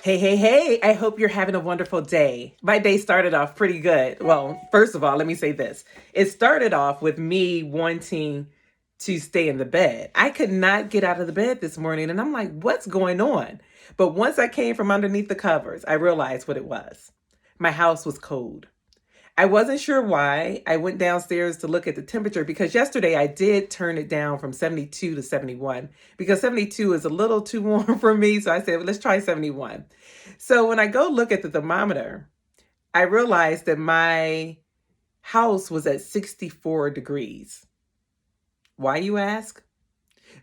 Hey, hey, hey, I hope you're having a wonderful day. My day started off pretty good. Well, first of all, let me say this. It started off with me wanting to stay in the bed. I could not get out of the bed this morning, and I'm like, what's going on? But once I came from underneath the covers, I realized what it was. My house was cold. I wasn't sure why. I went downstairs to look at the temperature because yesterday I did turn it down from 72 to 71 because 72 is a little too warm for me. So I said, well, let's try 71. So when I go look at the thermometer, I realized that my house was at 64 degrees. Why, you ask?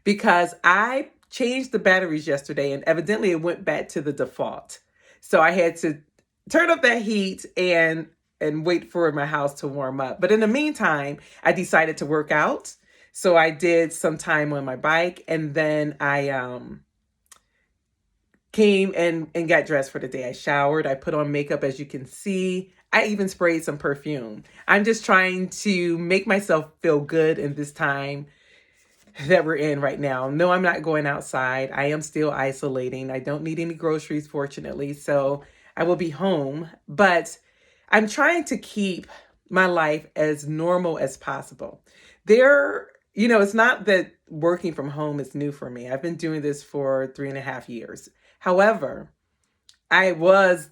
Because I changed the batteries yesterday and evidently it went back to the default. So I had to turn up that heat and wait for my house to warm up. But in the meantime, I decided to work out. So I did some time on my bike and then I came and got dressed for the day. I showered, I put on makeup as you can see. I even sprayed some perfume. I'm just trying to make myself feel good in this time that we're in right now. No, I'm not going outside. I am still isolating. I don't need any groceries, fortunately. So I will be home. But I'm trying to keep my life as normal as possible. It's not that working from home is new for me. I've been doing this for 3.5 years. However, I was,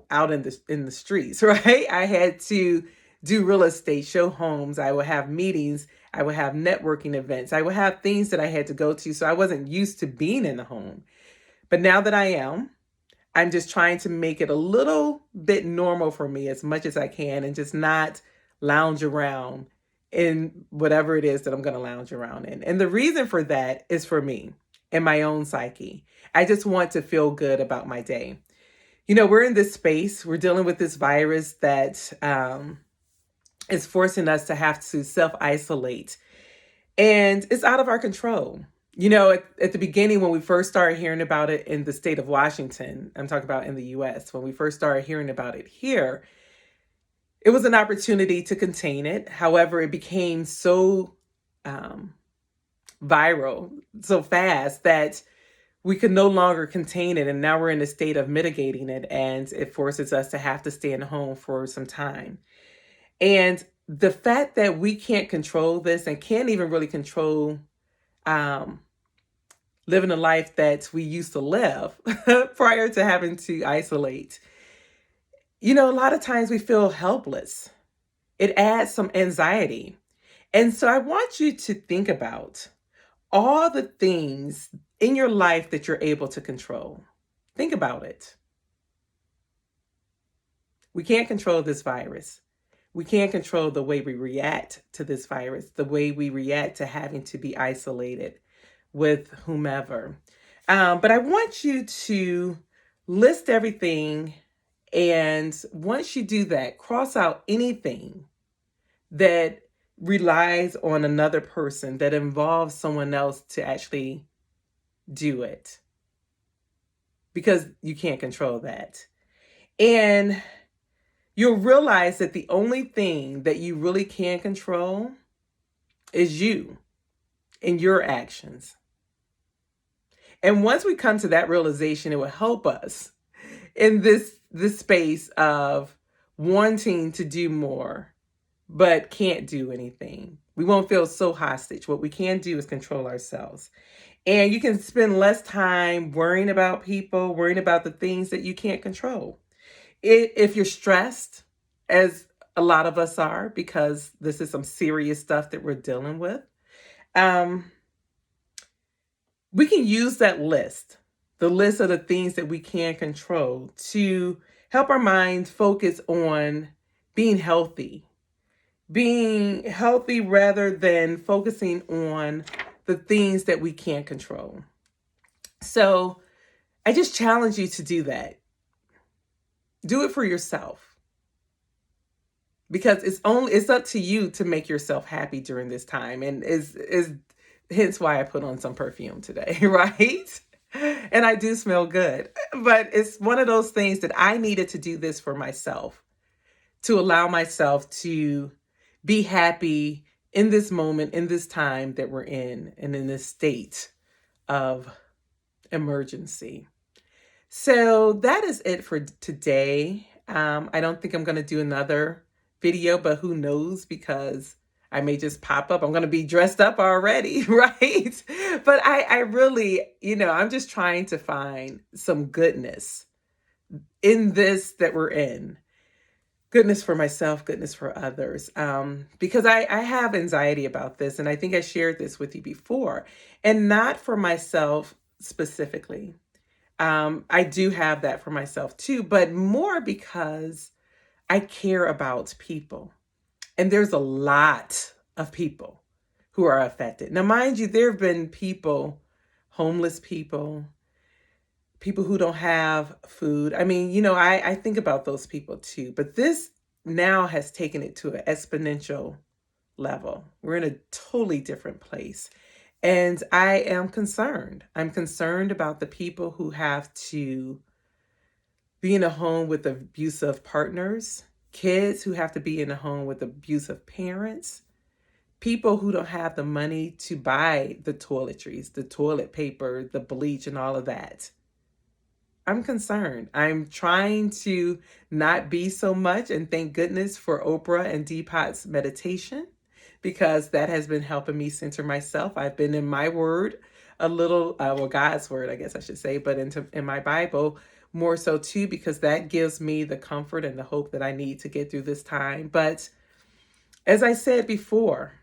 out in the streets, right? I had to do real estate, show homes. I would have meetings. I would have networking events. I would have things that I had to go to. So I wasn't used to being in the home. But now that I am, I'm just trying to make it a little bit normal for me as much as I can and just not lounge around in whatever it is that I'm going to lounge around in. And the reason for that is for me and my own psyche. I just want to feel good about my day. We're in this space, we're dealing with this virus that is forcing us to have to self isolate, and it's out of our control. At the beginning, when we first started hearing about it in the state of Washington, I'm talking about in the US, when we first started hearing about it here, it was an opportunity to contain it. However, it became so um, viral so fast that we could no longer contain it. And now we're in a state of mitigating it. And it forces us to have to stay in home for some time. And the fact that we can't control this and can't even really control um, living the life that we used to live prior to having to isolate, a lot of times we feel helpless. It adds some anxiety. And so I want you to think about all the things in your life that you're able to control. Think about it. We can't control this virus. We can't control the way we react to this virus, the way we react to having to be isolated with whomever. But I want you to list everything. And once you do that, cross out anything that relies on another person, that involves someone else to actually do it, because you can't control that. And you'll realize that the only thing that you really can control is you and your actions. And once we come to that realization, it will help us in this space of wanting to do more but can't do anything. We won't feel so hostage. What we can do is control ourselves. And you can spend less time worrying about people, worrying about the things that you can't control. If you're stressed, as a lot of us are, because this is some serious stuff that we're dealing with, um, we can use that list, the list of the things that we can control, to help our minds focus on being healthy. Being healthy rather than focusing on the things that we can't control. So I just challenge you to do that. Do it for yourself, because it's up to you to make yourself happy during this time, and is hence why I put on some perfume today, right? And I do smell good, but it's one of those things that I needed to do this for myself, to allow myself to be happy in this moment, in this time that we're in, and in this state of emergency. So that is it for today. I don't think I'm going to do another video, but who knows, because I may just pop up. I'm going to be dressed up already, right? But I really, I'm just trying to find some goodness in this that we're in. Goodness for myself, goodness for others. Because I have anxiety about this, and I think I shared this with you before, and not for myself specifically. I do have that for myself too, but more because I care about people. And there's a lot of people who are affected. Now, mind you, there have been people, homeless people, people who don't have food. I mean, I think about those people too, but this now has taken it to an exponential level. We're in a totally different place. And I am concerned. I'm concerned about the people who have to be in a home with abusive partners, kids who have to be in a home with abusive parents, people who don't have the money to buy the toiletries, the toilet paper, the bleach, and all of that. I'm concerned. I'm trying to not be so much, and thank goodness for Oprah and Deepak's meditation, because that has been helping me center myself. I've been in my word a little, well, God's word, I guess I should say, but in my Bible more so too, because that gives me the comfort and the hope that I need to get through this time. But as I said before,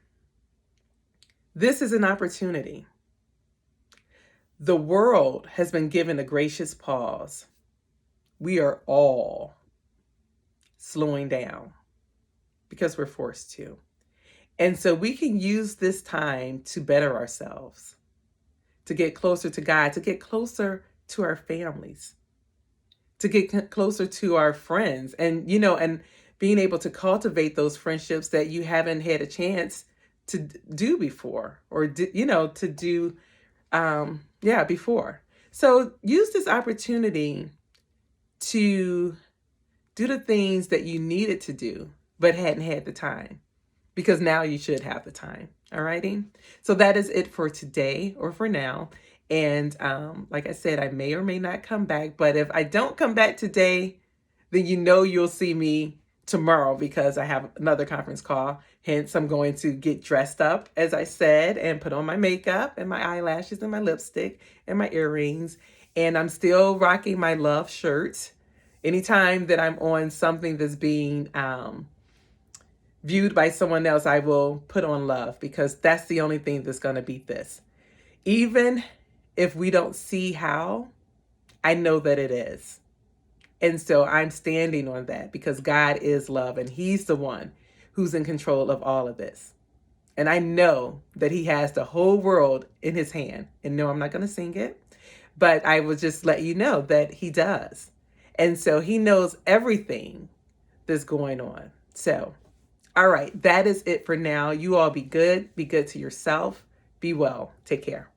this is an opportunity. The world has been given a gracious pause. We are all slowing down because we're forced to. And so we can use this time to better ourselves, to get closer to God, to get closer to our families, to get closer to our friends, and, and being able to cultivate those friendships that you haven't had a chance to do before, or, to do, before. So use this opportunity to do the things that you needed to do, but hadn't had the time, because now you should have the time. All righty. So that is it for today, or for now. And like I said, I may or may not come back, but if I don't come back today, then you'll see me tomorrow, because I have another conference call. Hence, I'm going to get dressed up, as I said, and put on my makeup and my eyelashes and my lipstick and my earrings. And I'm still rocking my love shirt. Anytime that I'm on something that's being viewed by someone else, I will put on love, because that's the only thing that's going to beat this. Even if we don't see how, I know that it is. And so I'm standing on that, because God is love, and He's the one who's in control of all of this. And I know that He has the whole world in His hand. And no, I'm not going to sing it, but I will just let you know that He does. And so He knows everything that's going on. So, all right, that is it for now. You all be good. Be good to yourself. Be well. Take care.